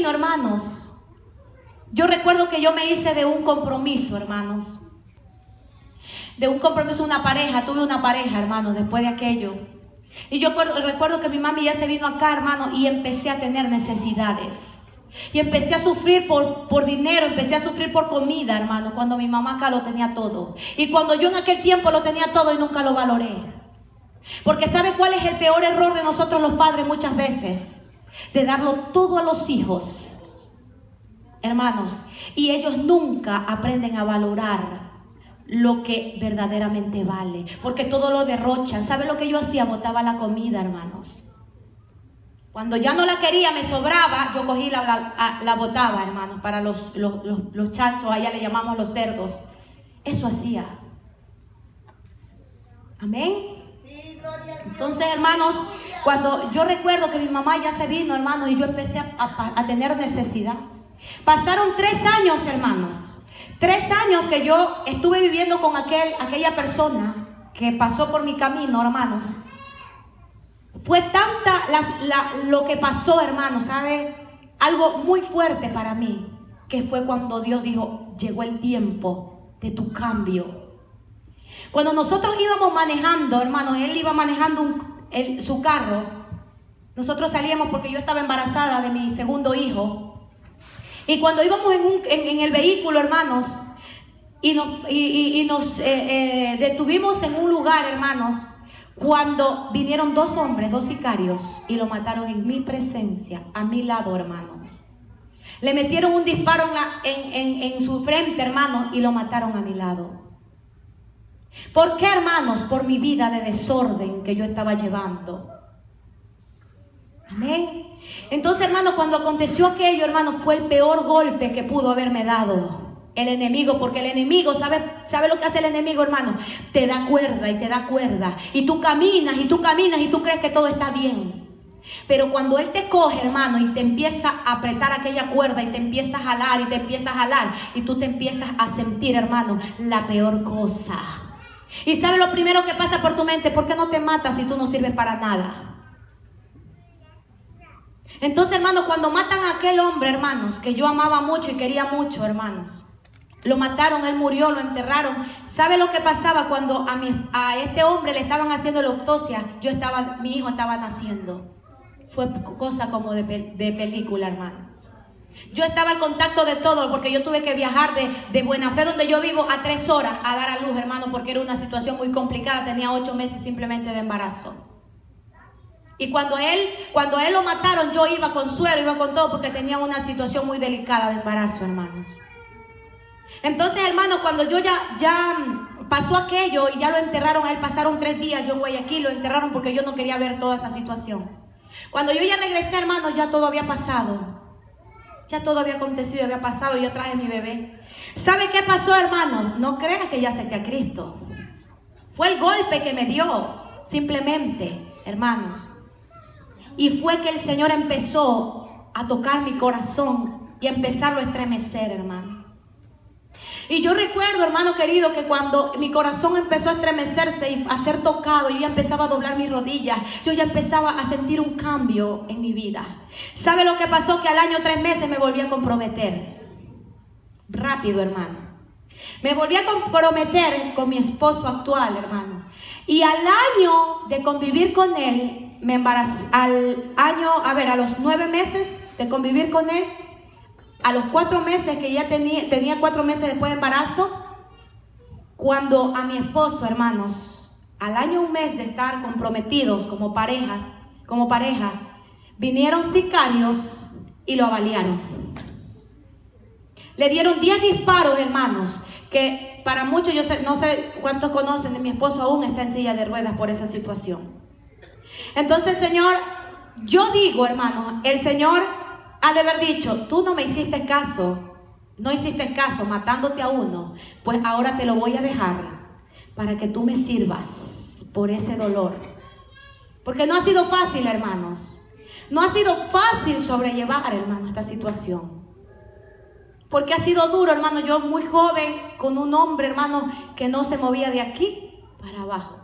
vino, hermanos, yo recuerdo que yo me hice de un compromiso, hermanos. De un compromiso, una pareja, tuve una pareja, hermanos, después de aquello. Y yo recuerdo que mi mami ya se vino acá, hermano, y empecé a tener necesidades. Y empecé a sufrir por dinero, empecé a sufrir por comida, hermano, cuando mi mamá acá lo tenía todo. Y cuando yo en aquel tiempo lo tenía todo y nunca lo valoré. Porque ¿sabe cuál es el peor error de nosotros los padres muchas veces? De darlo todo a los hijos, hermanos. Y ellos nunca aprenden a valorar lo que verdaderamente vale, porque todo lo derrochan. ¿Sabe lo que yo hacía? Botaba la comida, hermanos. Cuando ya no la quería, me sobraba, yo cogí la botaba, hermanos, para los chanchos, allá le llamamos los cerdos. Eso hacía. Amén. Entonces, hermanos, cuando yo recuerdo que mi mamá ya se vino, hermanos, y yo empecé a tener necesidad. Pasaron 3 años, hermanos. 3 años que yo estuve viviendo con aquella persona que pasó por mi camino, hermanos. Fue tanta lo que pasó, hermanos, ¿sabe? Algo muy fuerte para mí, que fue cuando Dios dijo, llegó el tiempo de tu cambio. Cuando nosotros íbamos manejando, hermanos, él iba manejando su carro. Nosotros salíamos porque yo estaba embarazada de mi segundo hijo. Y cuando íbamos en el vehículo, hermanos, y nos detuvimos en un lugar, hermanos, cuando vinieron 2 hombres, 2 sicarios, y lo mataron en mi presencia, a mi lado, hermanos. Le metieron un disparo en su frente, hermanos, y lo mataron a mi lado. ¿Por qué, hermanos? Por mi vida de desorden que yo estaba llevando. Amén. Entonces, hermanos, cuando aconteció aquello, hermanos, fue el peor golpe que pudo haberme dado el enemigo, porque el enemigo, ¿sabe lo que hace el enemigo, hermano? Te da cuerda y te da cuerda, y tú caminas y tú caminas y tú crees que todo está bien. Pero cuando él te coge, hermano, y te empieza a apretar aquella cuerda y te empieza a jalar y te empieza a jalar, y tú te empiezas a sentir, hermano, la peor cosa. Y ¿sabe lo primero que pasa por tu mente? ¿Por qué no te matas si tú no sirves para nada? Entonces, hermanos, cuando matan a aquel hombre, hermanos, que yo amaba mucho y quería mucho, hermanos, lo mataron, él murió, lo enterraron. ¿Sabe lo que pasaba cuando a este hombre le estaban haciendo la autopsia? Mi hijo estaba naciendo. Fue cosa como de película, hermano. Yo estaba al contacto de todo, porque yo tuve que viajar de Buena Fe, donde yo vivo, a 3 horas a dar a luz, hermano, porque era una situación muy complicada. Tenía 8 meses simplemente de embarazo. Y cuando él lo mataron, yo iba con suero, iba con todo, porque tenía una situación muy delicada de embarazo, hermanos. Entonces, hermano, cuando yo ya pasó aquello y ya lo enterraron a él, pasaron 3 días yo en Guayaquil, lo enterraron porque yo no quería ver toda esa situación. Cuando yo ya regresé, hermano, ya todo había pasado. Ya todo había acontecido, había pasado, yo traje mi bebé. ¿Sabe qué pasó, hermano? No creas que ya acepté a Cristo. Fue el golpe que me dio, simplemente, hermanos. Y fue que el Señor empezó a tocar mi corazón y a empezarlo a estremecer, hermano. Y yo recuerdo, hermano querido, que cuando mi corazón empezó a estremecerse y a ser tocado, yo ya empezaba a doblar mis rodillas, yo ya empezaba a sentir un cambio en mi vida. ¿Sabe lo que pasó? Que al año 3 meses me volví a comprometer. Rápido, hermano. Me volví a comprometer con mi esposo actual, hermano. Y al año de convivir con él, me embaracé. A los 9 meses de convivir con él, a los 4 meses que ya tenía 4 meses después de embarazo, cuando a mi esposo, hermanos, al año 1 mes de estar comprometidos como pareja, vinieron sicarios y lo balearon. Le dieron 10 disparos, hermanos, que para muchos, no sé cuántos conocen de mi esposo, aún está en silla de ruedas por esa situación. Entonces el Señor, yo digo, hermano, el Señor ha de haber dicho, tú no me hiciste caso, no hiciste caso matándote a uno, pues ahora te lo voy a dejar para que tú me sirvas por ese dolor. Porque no ha sido fácil, hermanos. No ha sido fácil sobrellevar, hermano, esta situación. Porque ha sido duro, hermano. Yo muy joven, con un hombre, hermano, que no se movía de aquí para abajo.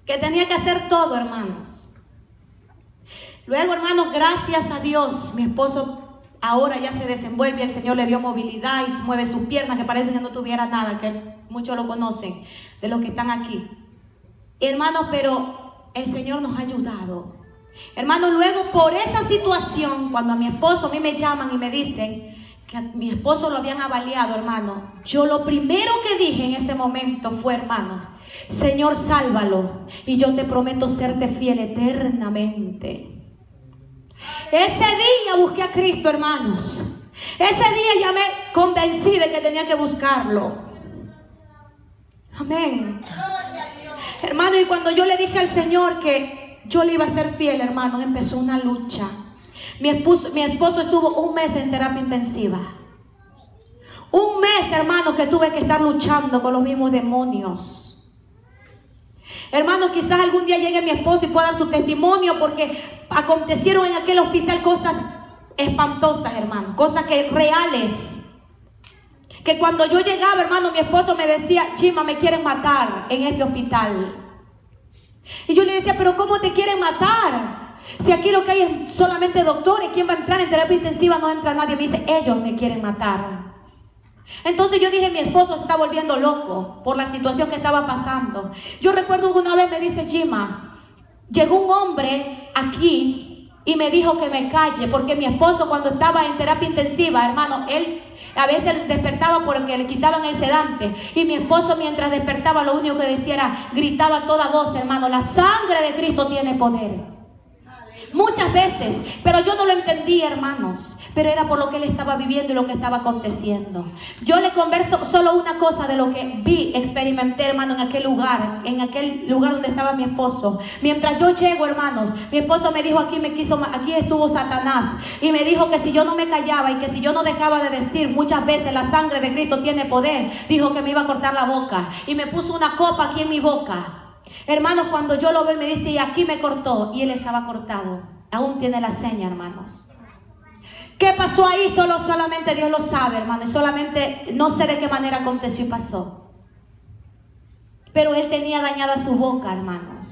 Que tenía que hacer todo, hermanos. Luego, hermanos, gracias a Dios, mi esposo ahora ya se desenvuelve, el Señor le dio movilidad y mueve sus piernas, que parece que no tuviera nada, que muchos lo conocen, de los que están aquí. Hermanos, pero el Señor nos ha ayudado. Hermanos, luego por esa situación, cuando a mi esposo, a mí me llaman y me dicen que a mi esposo lo habían avaliado, hermano, yo lo primero que dije en ese momento fue, hermanos, Señor, sálvalo, y yo te prometo serte fiel eternamente. Ese día busqué a Cristo, hermanos. Ese día ya me convencí de que tenía que buscarlo. Amén. Hermano, y cuando yo le dije al Señor que yo le iba a ser fiel, hermano, empezó una lucha. Mi esposo estuvo un mes en terapia intensiva. Un mes, hermano, que tuve que estar luchando con los mismos demonios. Hermanos, quizás algún día llegue mi esposo y pueda dar su testimonio, porque acontecieron en aquel hospital cosas espantosas, hermanos, cosas que reales. Que cuando yo llegaba, hermano, mi esposo me decía, Chima, me quieren matar en este hospital. Y yo le decía, pero ¿cómo te quieren matar? Si aquí lo que hay es solamente doctores, ¿quién va a entrar en terapia intensiva? No entra nadie. Me dice, ellos me quieren matar. Entonces yo dije, mi esposo se está volviendo loco por la situación que estaba pasando. Yo recuerdo que una vez me dice, Chima, llegó un hombre aquí y me dijo que me calle, porque mi esposo cuando estaba en terapia intensiva, hermano, él a veces despertaba porque le quitaban el sedante, y mi esposo mientras despertaba lo único que decía era, gritaba a toda voz, hermano, la sangre de Cristo tiene poder. Muchas veces, pero yo no lo entendía, hermanos, pero era por lo que él estaba viviendo y lo que estaba aconteciendo. Yo le converso solo una cosa de lo que vi, experimenté, hermano, en aquel lugar donde estaba mi esposo. Mientras yo llego, hermanos, mi esposo me dijo, aquí estuvo Satanás, y me dijo que si yo no me callaba y que si yo no dejaba de decir muchas veces la sangre de Cristo tiene poder, dijo que me iba a cortar la boca, y me puso una copa aquí en mi boca. Hermanos, cuando yo lo veo me dice, y aquí me cortó, y él estaba cortado. Aún tiene la seña, hermanos. ¿Qué pasó ahí? Solamente Dios lo sabe, hermano. Y solamente no sé de qué manera aconteció y pasó. Pero él tenía dañada su boca, hermanos.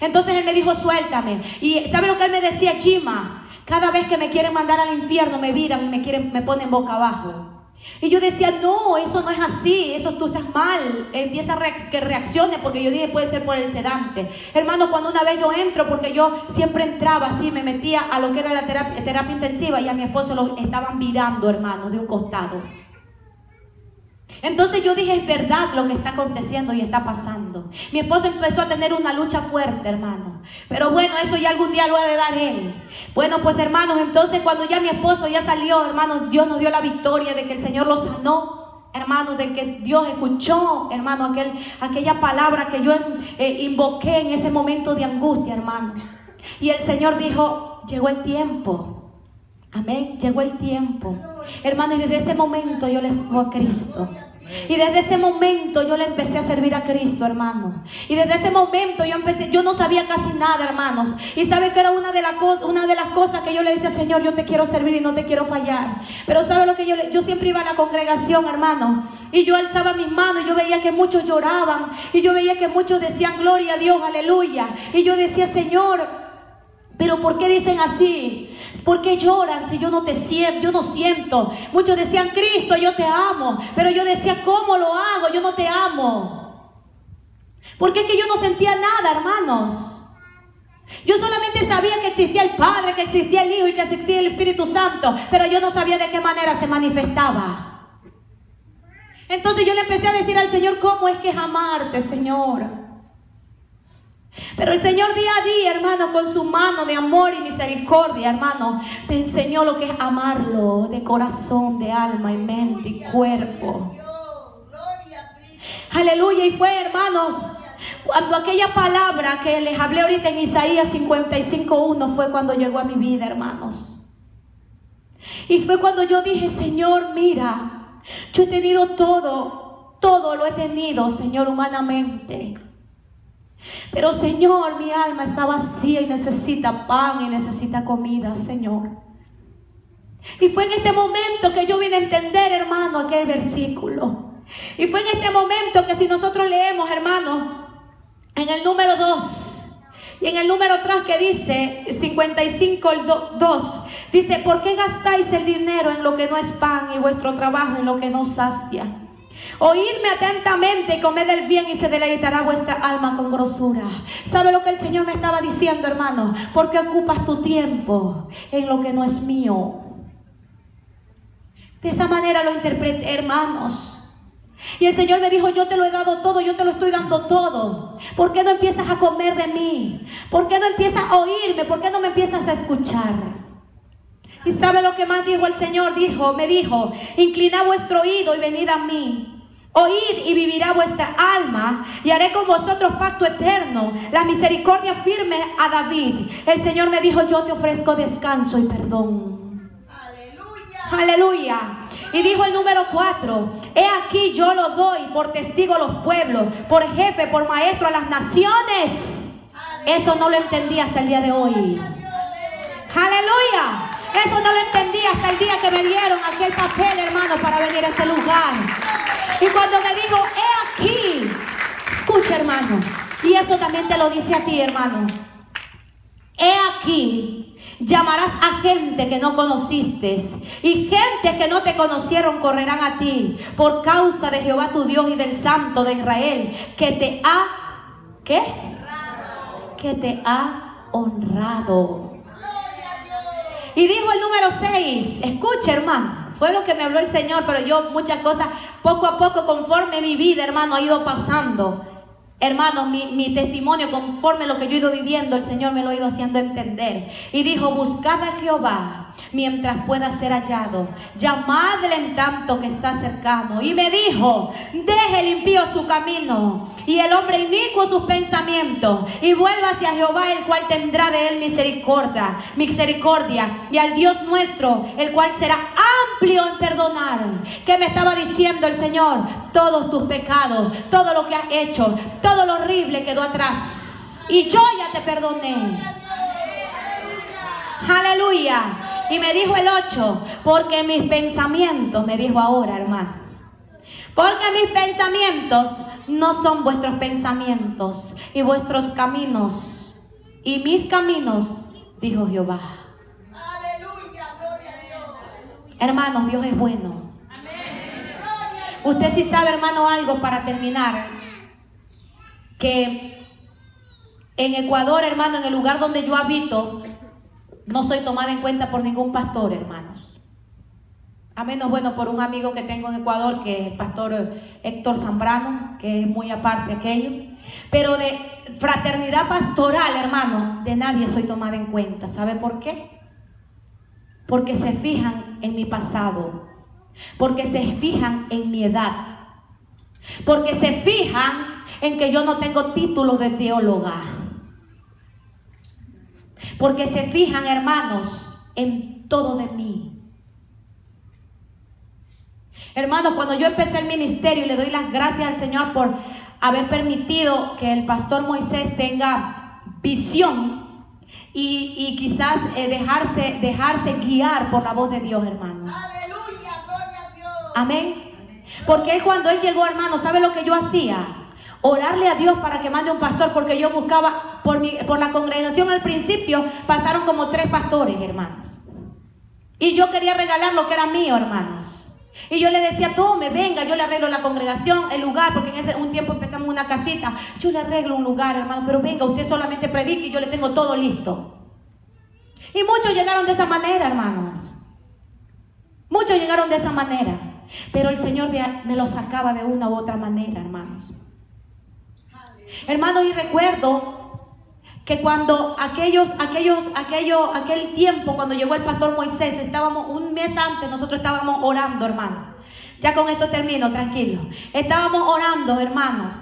Entonces él me dijo, suéltame. Y ¿sabe lo que él me decía, Chima? Cada vez que me quieren mandar al infierno me viran y me ponen boca abajo. Y yo decía, no, eso no es así, eso tú estás mal. Empieza que reaccione, porque yo dije, puede ser por el sedante. Hermano, cuando una vez yo entro, porque yo siempre entraba así, me metía a lo que era la terapia intensiva, y a mi esposo lo estaban virando, hermano, de un costado. Entonces yo dije, es verdad lo que está aconteciendo y está pasando. Mi esposo empezó a tener una lucha fuerte, hermano. Pero bueno, eso ya algún día lo ha de dar él. Bueno, pues hermanos, entonces cuando ya mi esposo ya salió, hermano, Dios nos dio la victoria de que el Señor lo sanó. Hermano, de que Dios escuchó, hermano, aquella palabra que yo invoqué en ese momento de angustia, hermano. Y el Señor dijo, llegó el tiempo. Amén, llegó el tiempo. Hermano, y desde ese momento yo le sirvo a Cristo. Y desde ese momento yo le empecé a servir a Cristo, hermano. Y desde ese momento yo no sabía casi nada, hermanos. Y sabe que era una de las cosas que yo le decía, Señor, yo te quiero servir y no te quiero fallar. Pero sabe lo que yo siempre iba a la congregación, hermano, y yo alzaba mis manos y yo veía que muchos lloraban. Y yo veía que muchos decían, gloria a Dios, aleluya. Y yo decía, Señor, pero ¿por qué dicen así? ¿Por qué lloran si yo no te siento? Yo no siento. Muchos decían, Cristo, yo te amo. Pero yo decía, ¿cómo lo hago? Yo no te amo. Porque es que yo no sentía nada, hermanos. Yo solamente sabía que existía el Padre, que existía el Hijo y que existía el Espíritu Santo. Pero yo no sabía de qué manera se manifestaba. Entonces yo le empecé a decir al Señor, ¿cómo es que es amarte, Señor? Pero el Señor día a día, hermano, con su mano de amor y misericordia, hermano, me enseñó lo que es amarlo de corazón, de alma y mente y cuerpo. Aleluya. Y fue, hermanos, cuando aquella palabra que les hablé ahorita en Isaías 55:1 fue cuando llegó a mi vida, hermanos. Y fue cuando yo dije, Señor, mira, yo he tenido todo lo he tenido, Señor, humanamente. Pero Señor, mi alma está vacía y necesita pan y necesita comida, Señor. Y fue en este momento que yo vine a entender, hermano, aquel versículo. Y fue en este momento que si nosotros leemos, hermano, en el número 2, Y en el número 3 que dice 55, el 2, dice: ¿por qué gastáis el dinero en lo que no es pan y vuestro trabajo en lo que no sacia? Oídme atentamente y comed el bien y se deleitará vuestra alma con grosura. ¿Sabe lo que el Señor me estaba diciendo, hermano? ¿Por qué ocupas tu tiempo en lo que no es mío? De esa manera lo interpreté, hermanos. Y el Señor me dijo: yo te lo he dado todo, yo te lo estoy dando todo. ¿Por qué no empiezas a comer de mí? ¿Por qué no empiezas a oírme? ¿Por qué no me empiezas a escuchar? ¿Y sabe lo que más dijo el Señor? Me dijo: inclinad vuestro oído y venid a mí. Oíd y vivirá vuestra alma, y haré con vosotros pacto eterno, la misericordia firme a David. El Señor me dijo: yo te ofrezco descanso y perdón. Aleluya. Aleluya. Y dijo el número 4: he aquí yo lo doy por testigo a los pueblos, por jefe, por maestro a las naciones. Eso no lo entendí hasta el día de hoy. Aleluya. Eso no lo entendí hasta el día que me dieron aquel papel, hermano, para venir a este lugar. Y cuando me dijo: he aquí, escucha, hermano, y eso también te lo dice a ti, hermano. He aquí, llamarás a gente que no conociste, y gente que no te conocieron correrán a ti, por causa de Jehová tu Dios y del Santo de Israel, que te ha, ¿qué? Que te ha honrado. Y dijo el número 6, escucha, hermano, fue lo que me habló el Señor, pero yo muchas cosas, poco a poco, conforme mi vida, hermano, ha ido pasando. Hermano, mi testimonio, conforme lo que yo he ido viviendo, el Señor me lo ha ido haciendo entender. Y dijo: buscad a Jehová mientras pueda ser hallado, llamadle en tanto que está cercano. Y me dijo: deje el impío su camino y el hombre inicuo sus pensamientos, y vuelva hacia Jehová, el cual tendrá de él misericordia, y al Dios nuestro, el cual será amplio en perdonar. ¿Qué me estaba diciendo el Señor? Todos tus pecados, todo lo que has hecho, todo lo horrible quedó atrás, y yo ya te perdoné. Aleluya. Y me dijo el 8: porque mis pensamientos, me dijo ahora, hermano, porque mis pensamientos no son vuestros pensamientos, y vuestros caminos y mis caminos, dijo Jehová. Aleluya, gloria a Dios. Hermanos, Dios es bueno. Usted sí sabe, hermano, algo para terminar, que en Ecuador, hermano, en el lugar donde yo habito, no soy tomada en cuenta por ningún pastor, hermanos. A menos, bueno, por un amigo que tengo en Ecuador, que es el pastor Héctor Zambrano, que es muy aparte aquello. Pero de fraternidad pastoral, hermano, de nadie soy tomada en cuenta. ¿Sabe por qué? Porque se fijan en mi pasado, porque se fijan en mi edad, porque se fijan en que yo no tengo título de teóloga, porque se fijan, hermanos, en todo de mí. Hermanos, cuando yo empecé el ministerio, y le doy las gracias al Señor por haber permitido que el pastor Moisés tenga visión y quizás dejarse guiar por la voz de Dios, hermano. Aleluya, gloria a Dios. Amén. Porque él, cuando él llegó, hermano, ¿sabe lo que yo hacía? Orarle a Dios para que mande un pastor, porque yo buscaba por la congregación. Al principio pasaron como 3 pastores, hermanos, y yo quería regalar lo que era mío, hermanos. Y yo le decía: tome, venga, yo le arreglo la congregación, el lugar, porque en un tiempo empezamos una casita. Yo le arreglo un lugar, hermano, pero venga, usted solamente predique y yo le tengo todo listo. Y muchos llegaron de esa manera, hermanos. Muchos llegaron de esa manera. Pero el Señor me lo sacaba de una u otra manera, hermanos. Hermanos, y recuerdo que cuando aquel tiempo, cuando llegó el pastor Moisés, estábamos un mes antes, nosotros estábamos orando, hermanos. Ya con esto termino, tranquilo. Estábamos orando, hermanos.